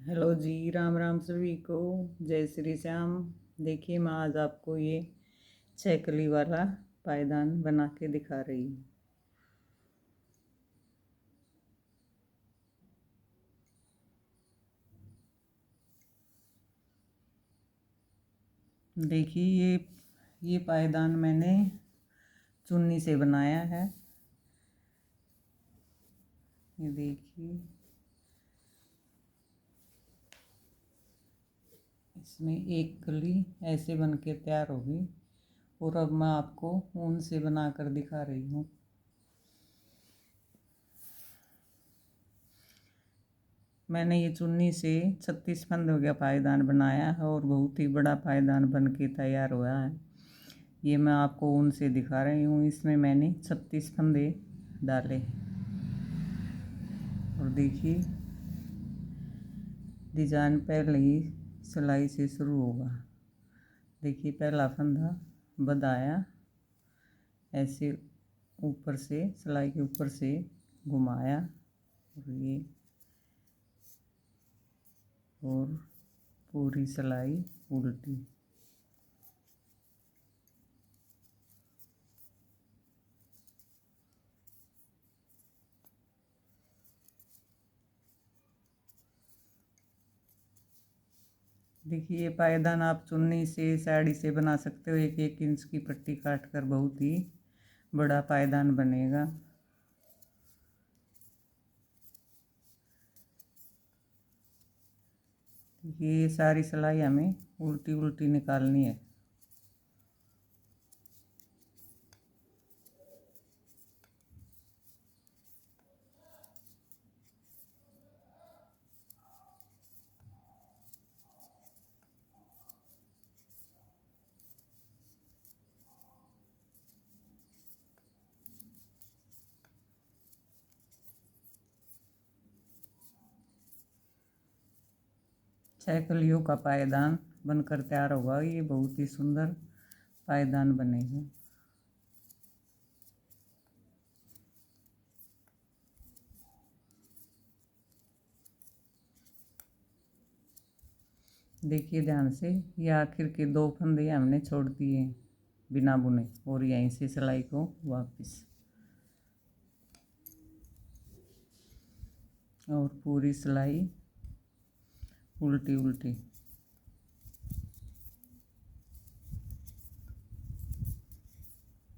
Hello जी, राम राम सभी को। जय श्री श्याम। देखिए, मैं आज आपको ये छह वाला पायदान बना के दिखा रही हूँ। देखिए, ये पायदान मैंने चुन्नी से बनाया है। ये देखिए, इसमें एक कली ऐसे बन के तैयार होगी। और अब मैं आपको ऊन से बना कर दिखा रही हूँ। मैंने ये चुन्नी से 36 फंदों का पायदान बनाया है और बहुत ही बड़ा पायदान बन के तैयार हुआ है। ये मैं आपको ऊन से दिखा रही हूँ। इसमें मैंने 36 फंदे डाले। और देखिए, डिजाइन पहले ही सिलाई से शुरू होगा। देखिए, पहला फंदा बधाया, ऐसे ऊपर से सिलाई के ऊपर से घुमाया और ये, और पूरी सिलाई उल्टी। देखिए, ये पायदान आप चुन्नी से साड़ी से बना सकते हो। 1-1 इंच की पट्टी काट कर बहुत ही बड़ा पायदान बनेगा। ये सारी सिलाई हमें उल्टी उल्टी निकालनी है। छह कलियों का पायदान बनकर तैयार होगा। ये बहुत ही सुंदर पायदान बनेगा। देखिए ध्यान से, ये आखिर के 2 फंदे हमने छोड़ दिए बिना बुने, और यहीं से सिलाई को वापस, और पूरी सिलाई उल्टी उल्टी।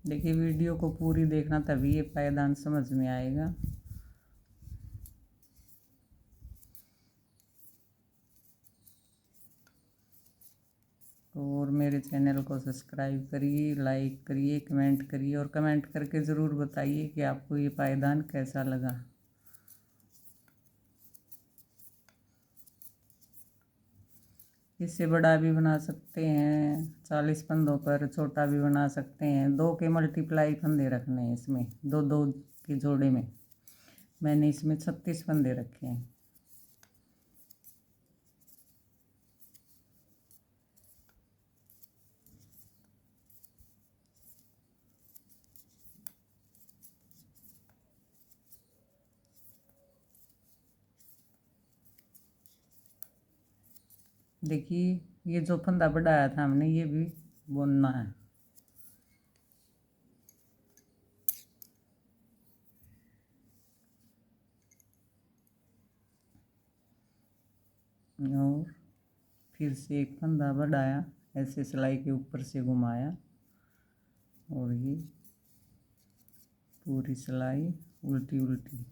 देखिए, वीडियो को पूरी देखना, तभी ये पायदान समझ में आएगा। और मेरे चैनल को सब्सक्राइब करिए, लाइक करिए, कमेंट करिए, और कमेंट करके ज़रूर बताइए कि आपको ये पायदान कैसा लगा। इससे बड़ा भी बना सकते हैं, 40 फंदों पर छोटा भी बना सकते हैं। 2 के मल्टीप्लाई फंदे रखने हैं इसमें, 2-2 के जोड़े में। मैंने इसमें 36 फंदे रखे हैं। देखिए, ये जो फंदा बढ़ाया था हमने, ये भी बुनना है। और फिर से एक फंदा बढ़ाया, ऐसे सिलाई के ऊपर से घुमाया, और ये पूरी सिलाई उल्टी उल्टी।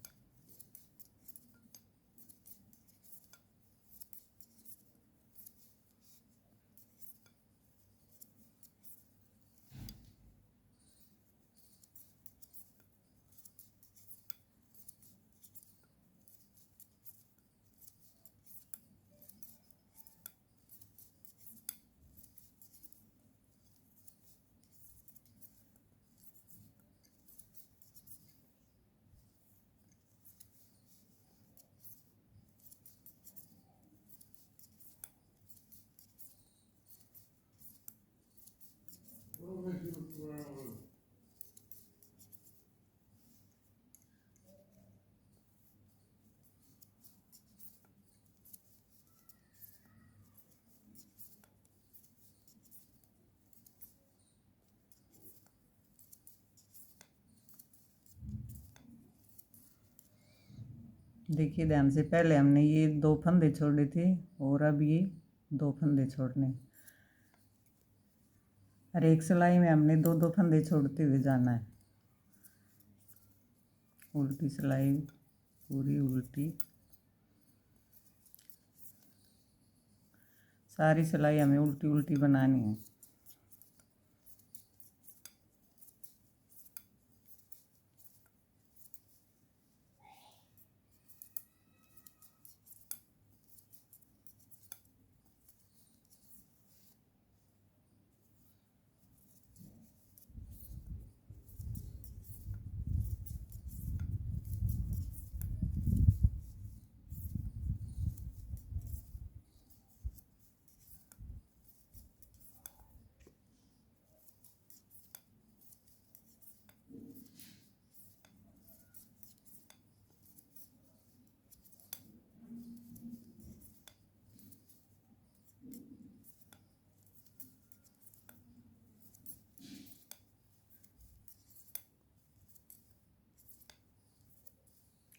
देखिए ध्यान से, पहले हमने ये 2 फंदे छोड़े थे और अब ये 2 फंदे छोड़ने, और एक सिलाई में हमने 2 फंदे छोड़ते हुए जाना है। उल्टी सिलाई पूरी उल्टी, सारी सिलाई हमें उल्टी उल्टी बनानी है।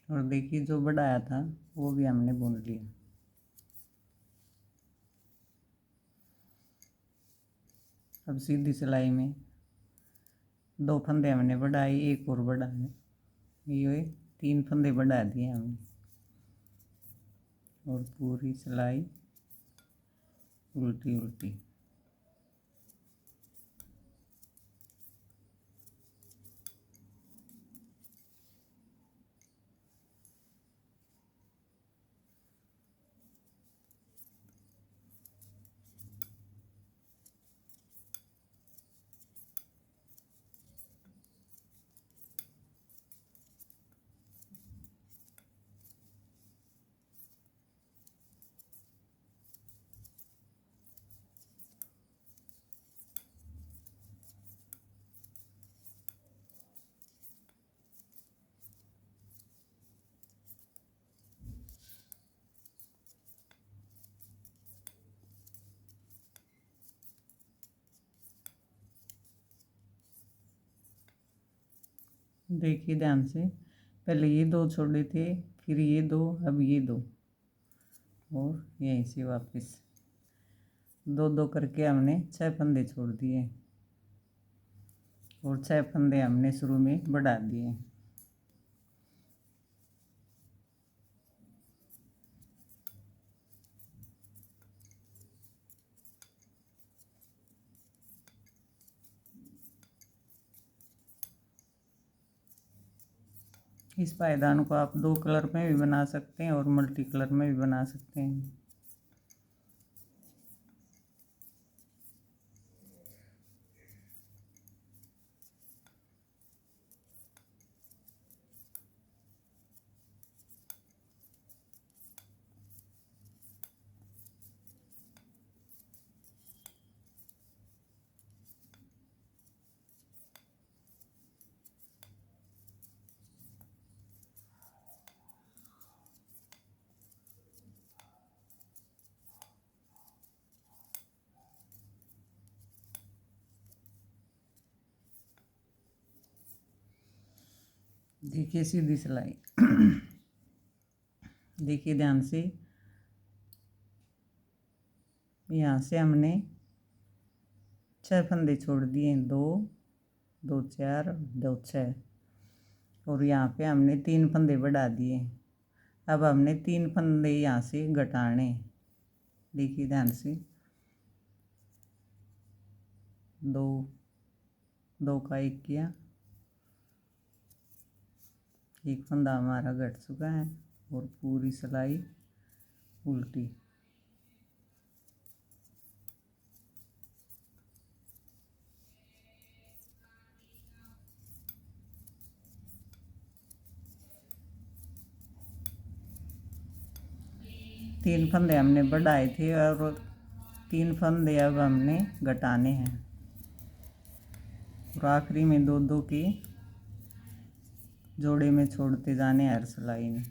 और देखिए जो बढ़ाया था वो भी हमने बुन लिया। अब सीधी सिलाई में 2 फंदे हमने बढ़ाए, एक और बढ़ाए, ये 3 फंदे बढ़ा दिए हमने, और पूरी सिलाई उल्टी उल्टी। देखिए ध्यान से, पहले ये 2 छोड़े थे, फिर ये 2, अब ये 2, और यहीं से वापस 2 करके हमने 6 फंदे छोड़ दिए, और 6 फंदे हमने शुरू में बढ़ा दिए। इस पायदान को आप 2 कलर में भी बना सकते हैं और मल्टी कलर में भी बना सकते हैं। देखिए सीधी सिलाई देखिए ध्यान से, यहाँ से हमने 6 फंदे छोड़ दिए, 2 2 4 2 6, और यहाँ पे हमने 3 फंदे बढ़ा दिए। अब हमने 3 फंदे यहाँ से घटाने, देखिए ध्यान से, 2 2 का 1 किया, 1 फंदा हमारा घट चुका है, और पूरी सिलाई उल्टी। तीन फंदे हमने बढ़ाए थे और 3 फंदे अब हमने घटाने हैं, और आखिरी में 2 2 के जोड़े में छोड़ते जाने हर सिलाई में।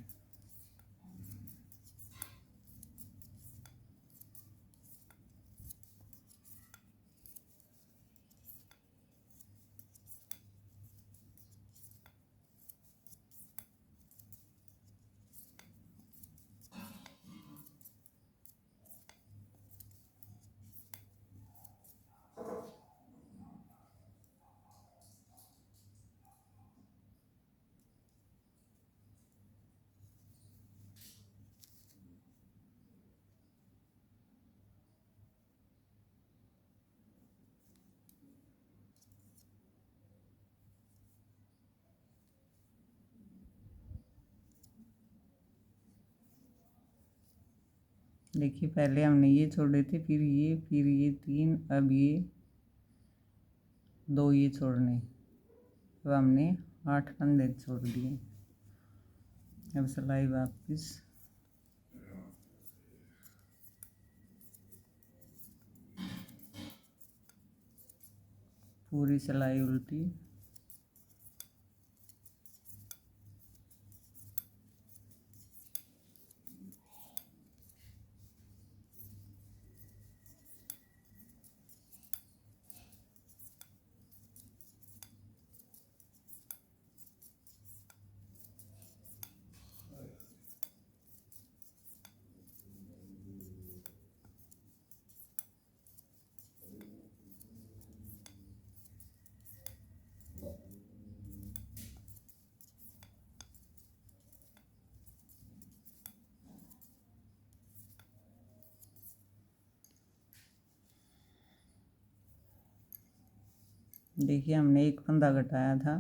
देखिए पहले हमने ये छोड़े थे, फिर ये 3, अब ये 2 ये छोड़ने, अब हमने 8 फंदे छोड़ दिए। अब सिलाई वापस, पूरी सिलाई उल्टी, देखिए हमने एक फंदा घटाया था,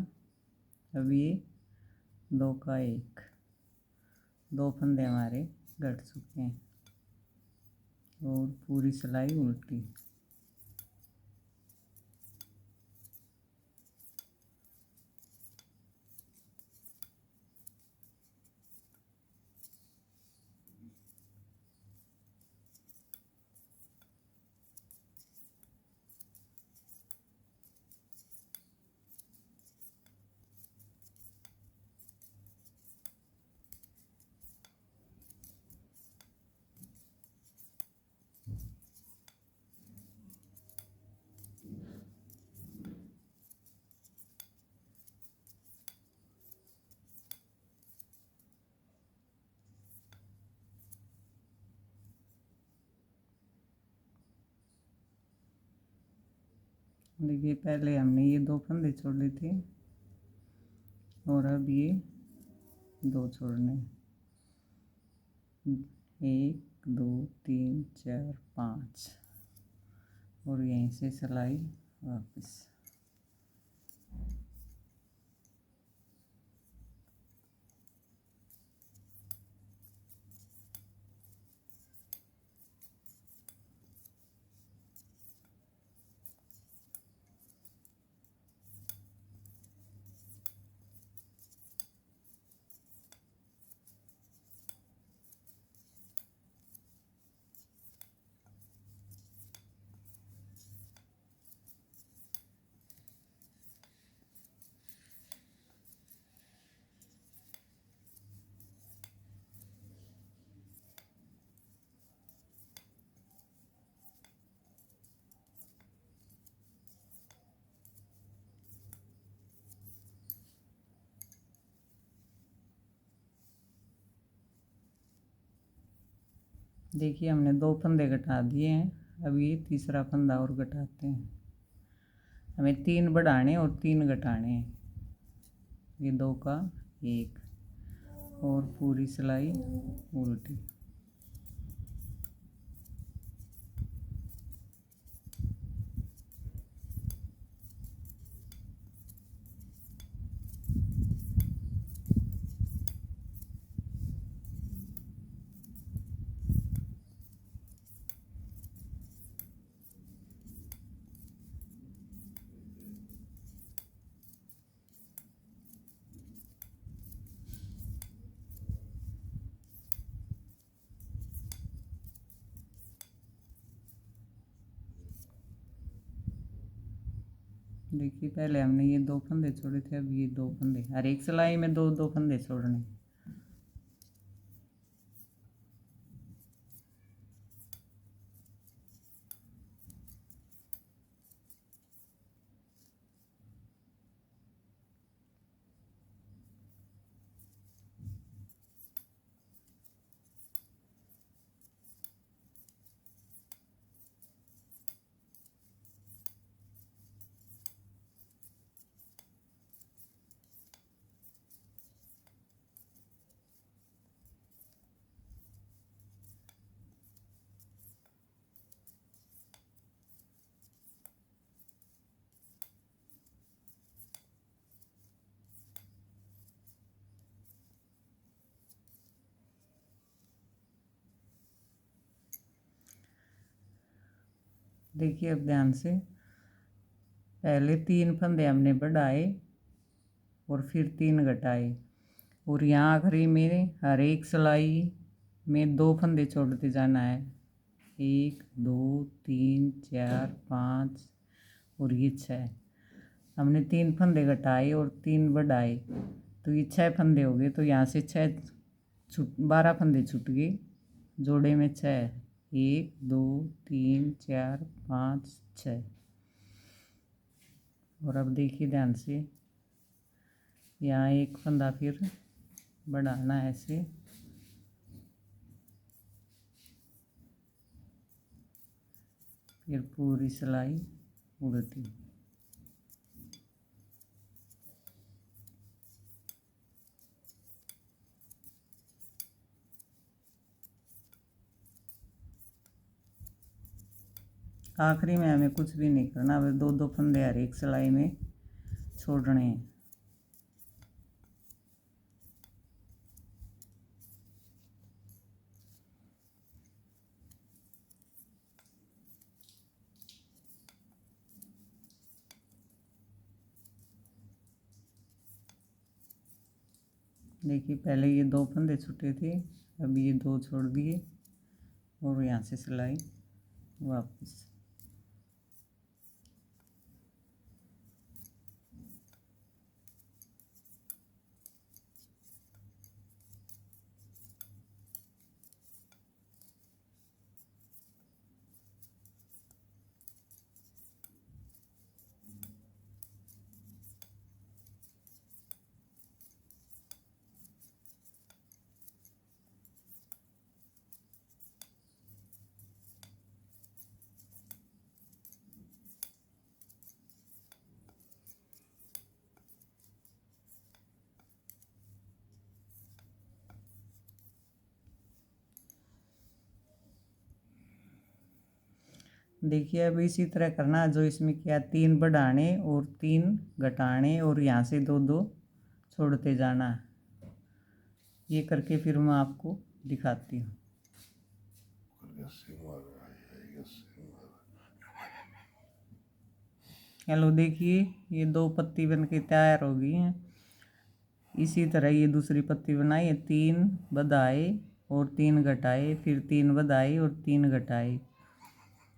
अब ये 2 का 1, 2 फंदे हमारे घट चुके हैं और पूरी सिलाई उल्टी। देखिए पहले हमने ये 2 फंदे छोड़े थे और अब ये 2 छोड़ने, 1 2 3 4 5, और यहीं से सिलाई वापस। देखिए हमने 2 फंदे घटा दिए हैं, अब ये तीसरा फंदा और घटाते हैं। हमें 3 बढ़ाने और 3 घटाने हैं, ये 2 का 1 और पूरी सिलाई उल्टी। देखिए पहले हमने ये 2 फंदे छोड़े थे, अब ये 2 फंदे, हर एक सिलाई में 2 फंदे छोड़ने। देखिए अब ध्यान से, पहले 3 फंदे हमने बढ़ाए और फिर 3 घटाए, और यहाँ आखिरी में हर एक सिलाई में 2 फंदे छोड़ते जाना है। 1 2 3 4 5 और ये 6। हमने 3 फंदे घटाए और 3 बढ़ाए, तो ये 6 फंदे हो गए। तो यहाँ से 12 फंदे छूट गए, जोड़े में 6। 1 2 3 4 5 6। और अब देखिए ध्यान से, यहाँ एक फंदा फिर बढ़ाना है ऐसे, फिर पूरी सिलाई उल्टी। आखिरी में हमें कुछ भी नहीं करना, अब 2 फंदे हर एक सिलाई में छोड़ने हैं। देखिए पहले ये 2 फंदे छूटे थे, अब ये 2 छोड़ दिए और यहाँ से सिलाई वापस। देखिए अब इसी तरह करना, जो इसमें क्या 3 बढ़ाने और 3 घटाने और यहाँ से 2 छोड़ते जाना। ये करके फिर मैं आपको दिखाती हूँ। हेलो, देखिए ये 2 पत्ती बन के तैयार हो गई हैं। इसी तरह ये दूसरी पत्ती बनाई, 3 बढ़ाए और 3 घटाए, फिर 3 बढ़ाए और 3 घटाए।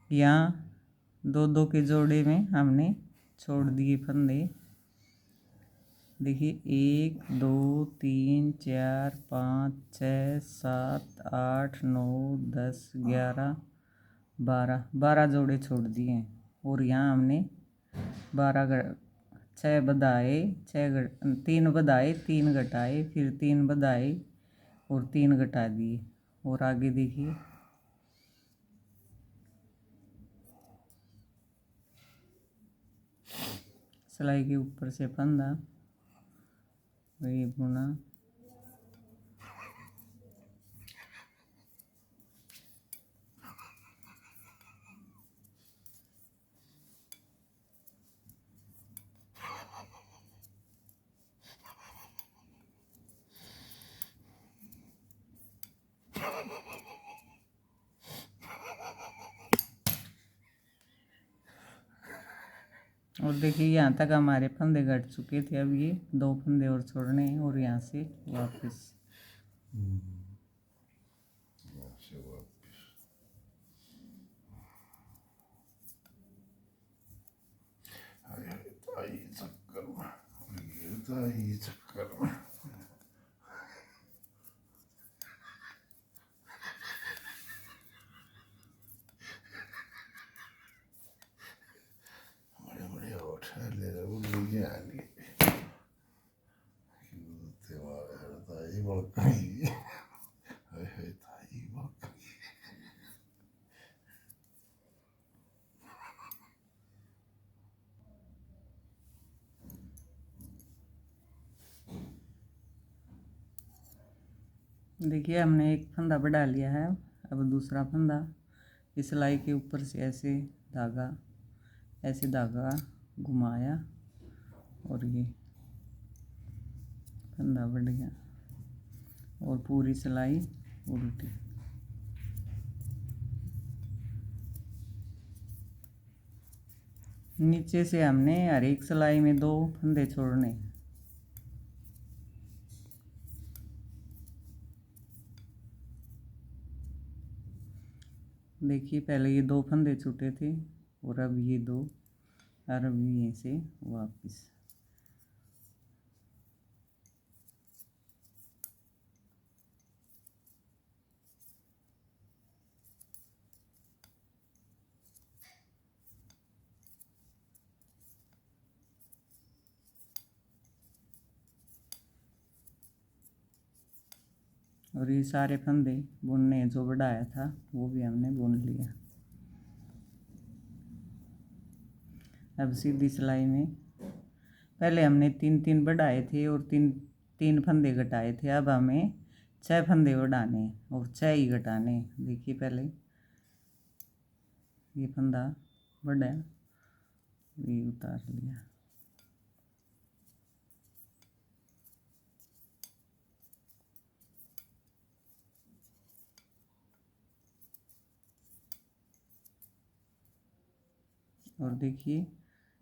यहाँ 2 के जोड़े में हमने छोड़ दिए फंदे। देखिए 1 2 3 4 5 6 7 8 9 10 11 12 जोड़े छोड़ दिए हैं। और यहाँ हमने 6 बढ़ाए, 3 बढ़ाए 3 घटाए, फिर 3 बढ़ाए और 3 घटा दिए। और आगे देखिए, सिलाई के ऊपर से फंदा, वही बुना, और देखिए यहाँ तक हमारे फंदे घट चुके थे। अब ये 2 फंदे और छोड़ने हैं और यहाँ से वापस। चक्कर में बड़े होठ ले रहे वो लोग आएंगे ताई बड़काई ताई बड़काई। देखिए हमने एक फंदा बढ़ा लिया है। अब दूसरा फंदा इस सिलाई के ऊपर से ऐसे धागा घुमाया और ये फंदा बढ़ गया और पूरी सिलाई उल्टी। नीचे से हमने हर एक सिलाई में 2 फंदे छोड़ने। देखिए पहले ये 2 फंदे छूटे थे और अब ये 2, और अब यहीं से वापस। और ये सारे फंदे बुनने जो बढ़ाया था वो भी हमने बुन लिया। अब सीधी सिलाई में पहले हमने 3 बढ़ाए थे और 3 फंदे घटाए थे। अब हमें 6 फंदे बढ़ाने और 6 ही घटाने। देखिए पहले ये फंदा बढ़ा, ये उतार लिया। और देखिए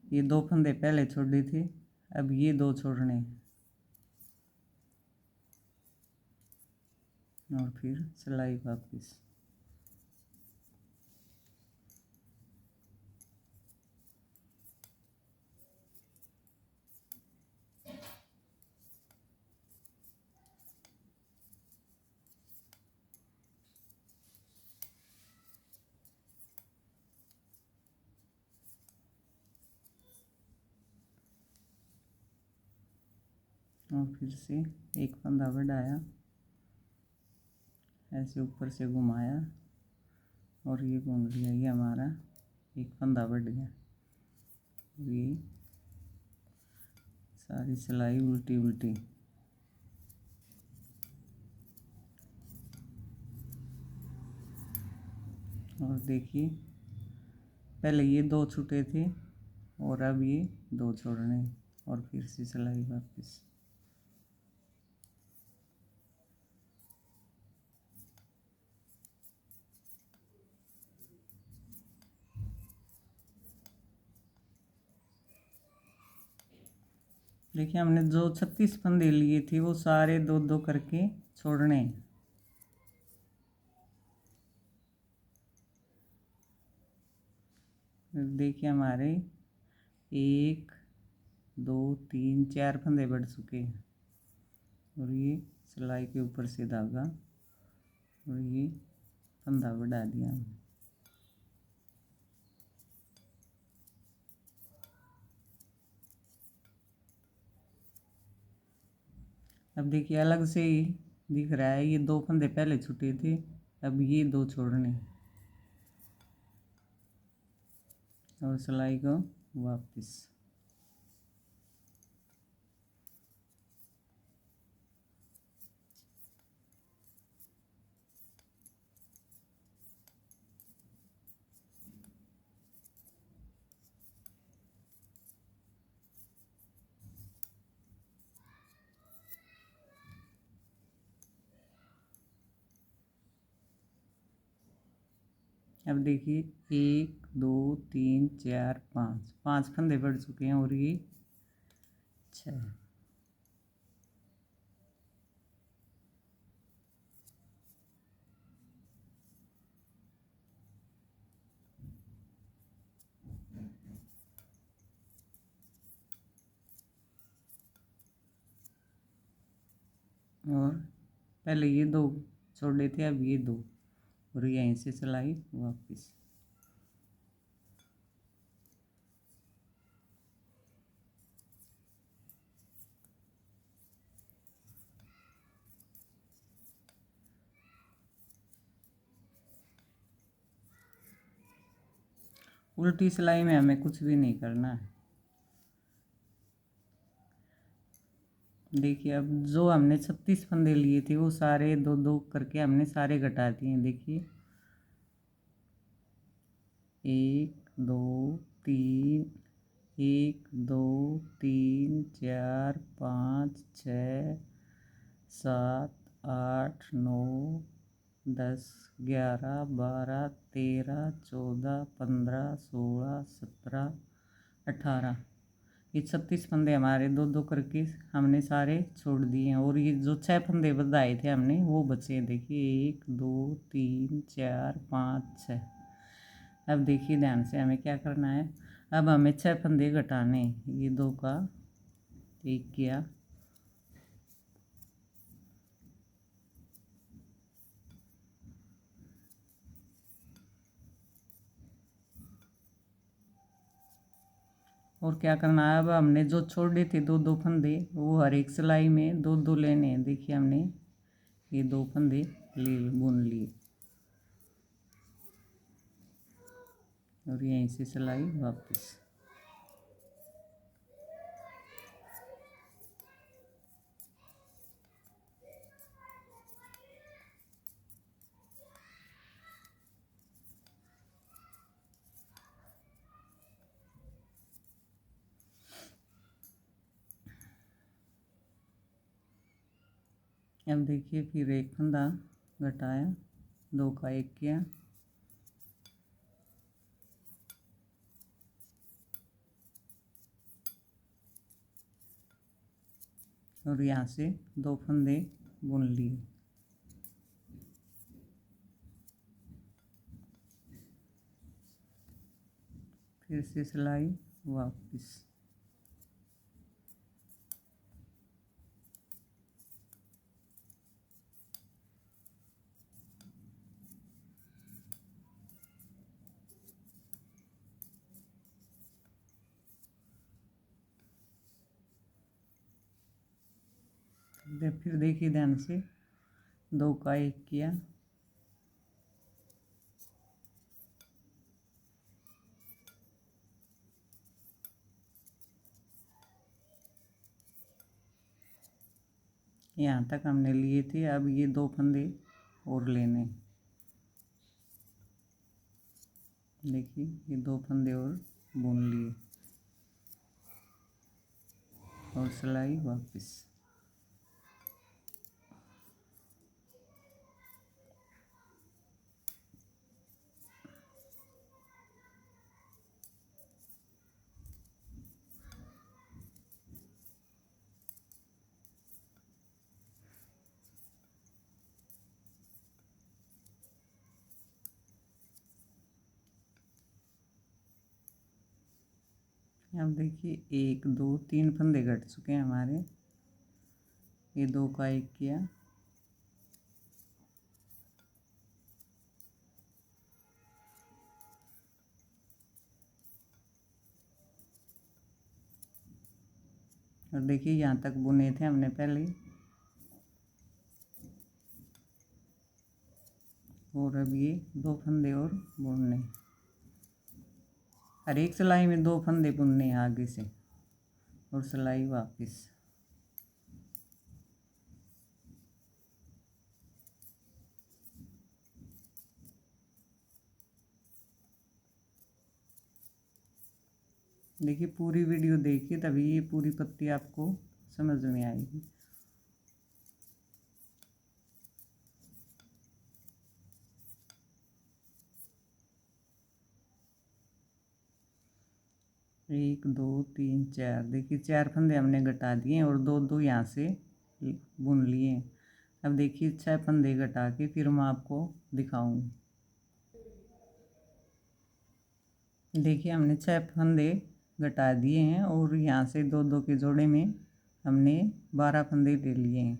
ये 2 फंदे पहले छोड़े थे, अब ये 2 छोड़ने और फिर सिलाई वापस। और फिर से एक फंदा बढ़ाया, ऐसे ऊपर से घुमाया और ये घूम लिया। ये हमारा एक फंदा बढ़ गया। ये सारी सिलाई उल्टी उल्टी। और देखिए पहले ये 2 छूटे थे और अब ये 2 छोड़ने और फिर से सिलाई वापस। देखिए हमने जो 36 फंदे लिए थे वो सारे 2-2 करके छोड़ने। देखिए हमारे 1 2 3 4 फंदे बढ़ चुके हैं और ये सिलाई के ऊपर से धागा और ये फंदा बढ़ा दिया हमने। अब देखिए अलग से ही दिख रहा है, ये 2 फंदे पहले छूटे थे, अब ये 2 छोड़ने और सिलाई को वापस। अब देखिए 1 2 3 4 5 फंदे बढ़ चुके हैं और ये 6। और पहले ये 2 छोड़े थे, अब ये 2 और यहीं से सिलाई वापस। उल्टी सिलाई में हमें कुछ भी नहीं करना है। देखिए अब जो हमने 36 फंदे लिए थे वो सारे 2-2 करके हमने सारे घटा दिए हैं। देखिए 1 2 3 1 2 3 4 5 6 7 8 9 10 11 12 13 14 15 16 17 18। ये 36 फंदे हमारे दो दो करके हमने सारे छोड़ दिए हैं। और ये जो 6 फंदे बताए थे हमने वो बचे। देखिए 1 2 3 4 5 6। अब देखिए ध्यान से हमें क्या करना है। अब हमें 6 फंदे घटाने। ये 2 का 1 किया, और क्या करना है। अब हमने जो छोड़े थे दो दो फंदे वो हर एक सिलाई में दो दो लेने हैं। देखिए हमने ये 2 फंदे ले बुन लिए और यहीं से सिलाई वापस। अब देखिए फिर एक फंदा घटाया, 2 का 1 किया और यहाँ से 2 फंदे बुन लिए। फिर से सिलाई वापस। फिर देखिए ध्यान से 2 का 1 किया, यहाँ तक हमने लिए थे। अब ये 2 फंदे और लेने। देखिए ये 2 फंदे और बुन लिए और सिलाई वापस। अब देखिए 1 2 3 फंदे घट चुके हैं हमारे। ये 2 का 1 किया और देखिए यहाँ तक बुने थे हमने पहले। और अब ये 2 फंदे और बुनने। हर एक सिलाई में 2 फंदे बुनने आगे से और सिलाई वापस। देखिए पूरी वीडियो देखिए तभी ये पूरी पत्ती आपको समझ में आएगी। एक 2 3 4। देखिए 4 फंदे हमने घटा दिए और 2 2 यहाँ से बुन लिए। अब देखिए 6 फंदे घटा के फिर मैं आपको दिखाऊंगी। देखिए हमने 6 फंदे घटा दिए हैं और यहाँ से 2 2 के जोड़े में हमने 12 फंदे ले लिए हैं।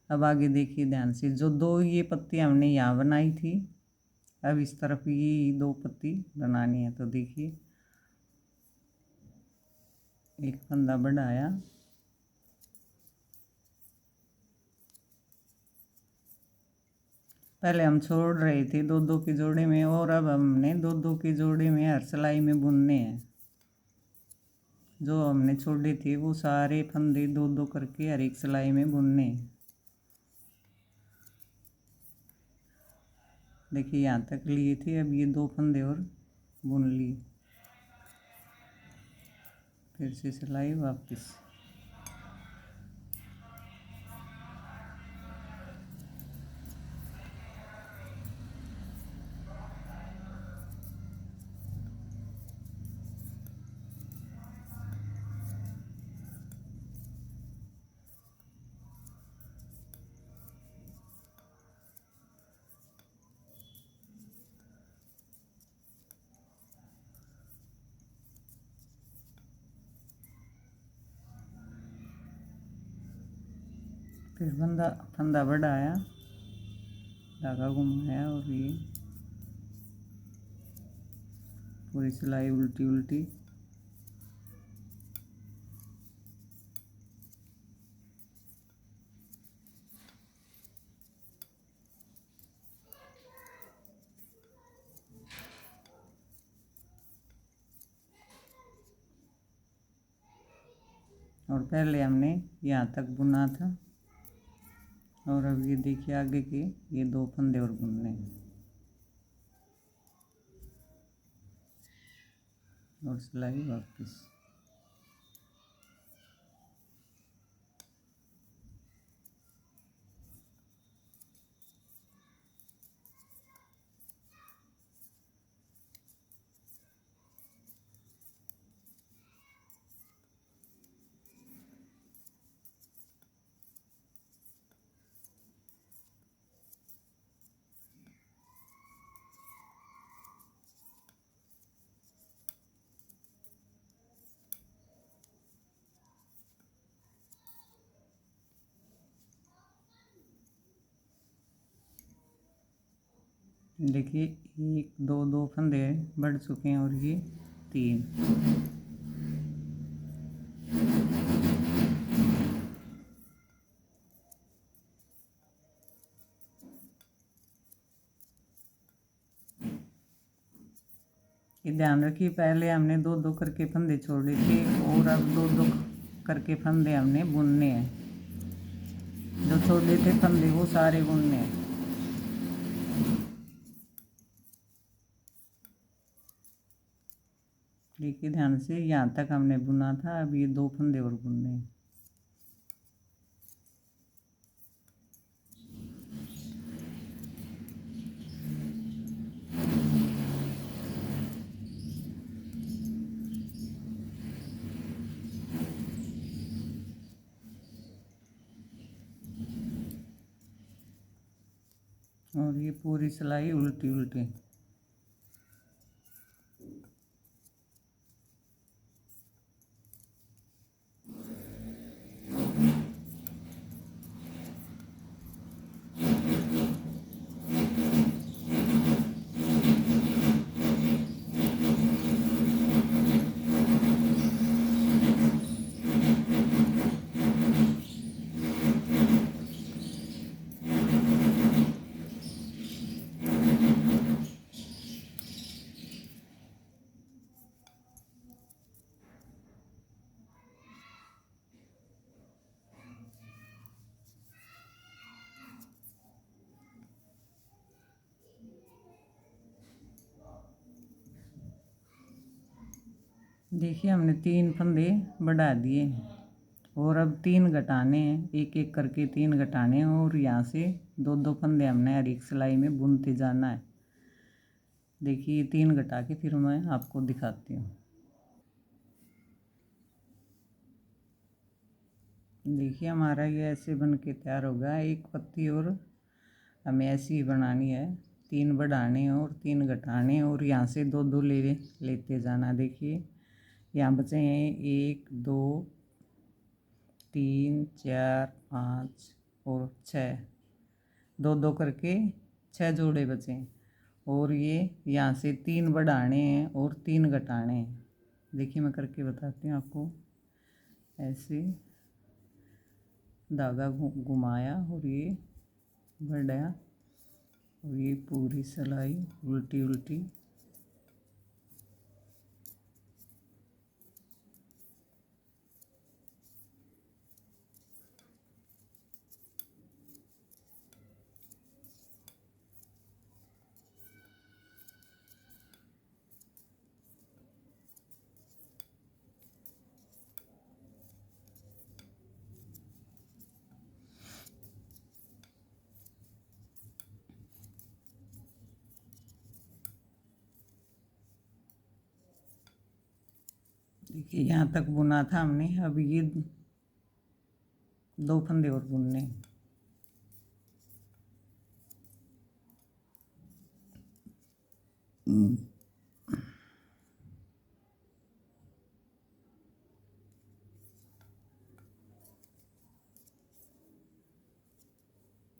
अब आगे देखिए ध्यान से, जो 2 ये पत्ती हमने यहाँ बनाई थी अब इस तरफ ये 2 पत्ती बनानी है। तो देखिए एक फंदा बढ़ाया, पहले हम छोड़ रहे थे 2 2 के जोड़े में और अब हमने 2 2 के जोड़े में हर सिलाई में बुनने हैं। जो हमने छोड़े थे वो सारे फंदे 2 2 करके हर एक सिलाई में बुनने हैं। देखिए यहाँ तक लिए थे, अब ये 2 फंदे और बुन लिए। फिर से सिलाई वापस। फिर फंदा फंदा बढ़ाया, धागा घुमाया और ये पूरी सिलाई उल्टी उल्टी। और पहले हमने यहाँ तक बुना था और अब ये देखिए आगे के ये 2 फंदे और बुनने हैं और सिलाई वापस। देखिए 1 2 फंदे बढ़ चुके हैं और ये 3। ये ध्यान रखिए पहले हमने 2 करके फंदे छोड़े थे और अब 2 करके फंदे हमने बुनने हैं। जो छोड़े थे फंदे वो सारे बुनने हैं। देखिए ध्यान से यहाँ तक हमने बुना था, अब ये 2 फंदे और बुनने हैं। और ये पूरी सिलाई उल्टी उल्टी। देखिए हमने 3 फंदे बढ़ा दिए और अब 3 घटाने हैं, एक एक करके 3 घटाने हैं और यहाँ से 2 फंदे हमने हर एक सिलाई में बुनते जाना है। देखिए 3 घटा के फिर मैं आपको दिखाती हूँ। देखिए हमारा ये ऐसे बन के तैयार होगा। एक पत्ती और हमें ऐसी ही बनानी है, 3 बढ़ाने और 3 घटाने और यहाँ से 2 लेते जाना। देखिए यहाँ बचे हैं 1 2 3 4 5 और 6, 2 करके 6 जोड़े बचे हैं और ये यहाँ से 3 बढ़ाने हैं और 3 घटाने हैं। देखिए मैं करके बताती हूँ आपको। ऐसे धागा घुमाया और ये बढ़ाया और ये पूरी सिलाई उल्टी उल्टी। देखिए यहाँ तक बुना था हमने, अब ये 2 फंदे और बुनने हैं।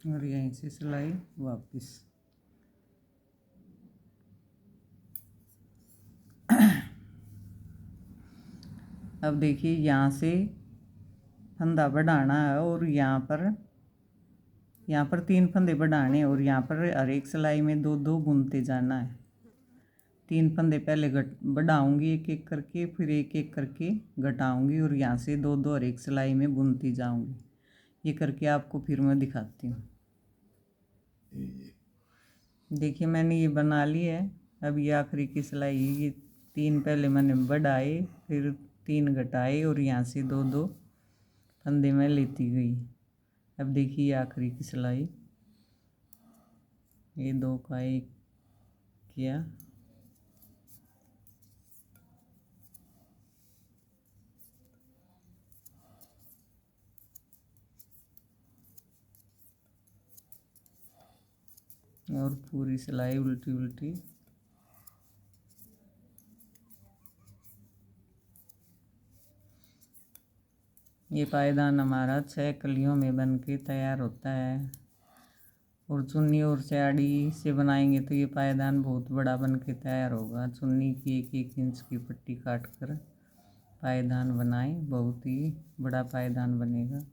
और यहीं से सिलाई वापस। अब देखिए यहाँ से फंदा बढ़ाना है और यहाँ पर 3 फंदे बढ़ाने हैं और यहाँ पर हर एक सिलाई में 2-2 बुनते जाना है। 3 फंदे पहले बढ़ाऊंगी एक एक करके, फिर एक एक करके घटाऊंगी और यहाँ से 2-2 हर एक सिलाई में बुनती जाऊंगी। ये करके आपको फिर मैं दिखाती हूँ। देखिए मैंने ये बना ली है। अब ये आखिरी की सिलाई, ये 3 पहले मैंने बढ़ाए, फिर 3 घटाए और यहाँ से 2-2 फंदे में लेती गई। अब देखिए आखिरी की सिलाई, ये 2 का 1 किया, और पूरी सिलाई उल्टी उल्टी। ये पायदान हमारा 6 कलियों में बन के तैयार होता है। और चुन्नी और स्याड़ी से बनाएंगे तो ये पायदान बहुत बड़ा बन के तैयार होगा। चुन्नी की 1-1 इंच की पट्टी काट कर पायदान बनाएं, बहुत ही बड़ा पायदान बनेगा।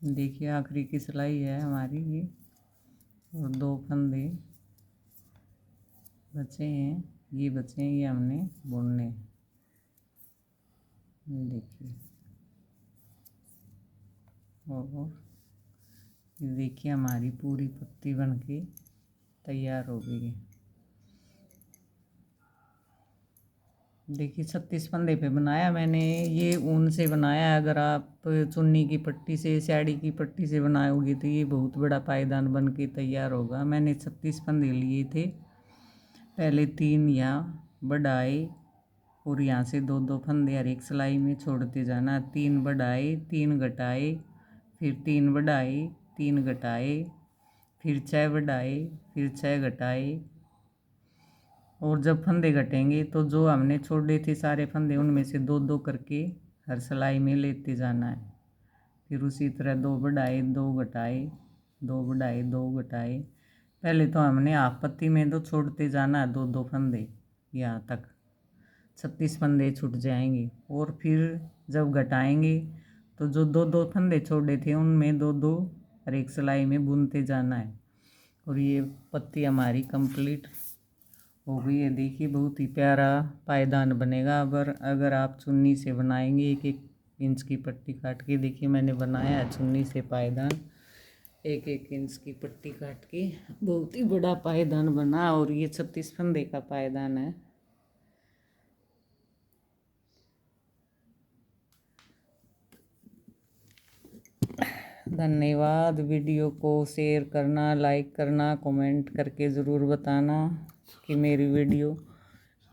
देखिए आखिरी की सिलाई है हमारी ये, और 2 फंदे बचे हैं, ये बचे हैं, ये हमने बुनने हैं। देखिए, और ये देखिए हमारी पूरी पत्ती बन के तैयार हो गई है। देखिए 36 फंदे पे बनाया मैंने, ये ऊन से बनाया। अगर आप चुन्नी की पट्टी से, साड़ी की पट्टी से बनाओगे तो ये बहुत बड़ा पायदान बन के तैयार होगा। मैंने 36 फंदे लिए थे। पहले 3 यहाँ बढ़ाए और यहाँ से 2-2 फंदे हर एक सिलाई में छोड़ते जाना। 3 बढ़ाए, 3 घटाए, फिर 3 बढ़ाए, 3 घटाए, फिर 6 बढ़ाए, फिर 6 घटाए। और जब फंदे घटेंगे तो जो हमने छोड़े थे सारे फंदे, उनमें से 2-2 करके हर सिलाई में लेते जाना है। फिर उसी तरह 2 बढ़ाए, 2 घटाए, 2 बढ़ाए, 2 घटाए। पहले तो हमने हाफ पत्ती में तो छोड़ते जाना है 2-2 फंदे, यहाँ तक 36 फंदे छूट जाएंगे। और फिर जब घटाएंगे तो जो 2-2 फंदे छोड़े थे उनमें 2-2 हर एक सिलाई में बुनते जाना है। और ये पत्ती हमारी कंप्लीट हो गई है। देखिए बहुत ही प्यारा पायदान बनेगा अगर आप चुन्नी से बनाएंगे। 1-1 इंच की पट्टी काट के, देखिए मैंने बनाया है चुन्नी से पायदान। 1-1 इंच की पट्टी काट के बहुत ही बड़ा पायदान बना, और ये 36 फंदे का पायदान है। धन्यवाद। वीडियो को शेयर करना, लाइक करना, कमेंट करके ज़रूर बताना कि मेरी वीडियो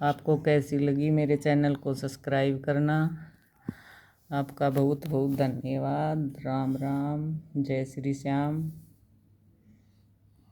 आपको कैसी लगी। मेरे चैनल को सब्सक्राइब करना। आपका बहुत बहुत धन्यवाद। राम राम, जय श्री श्याम।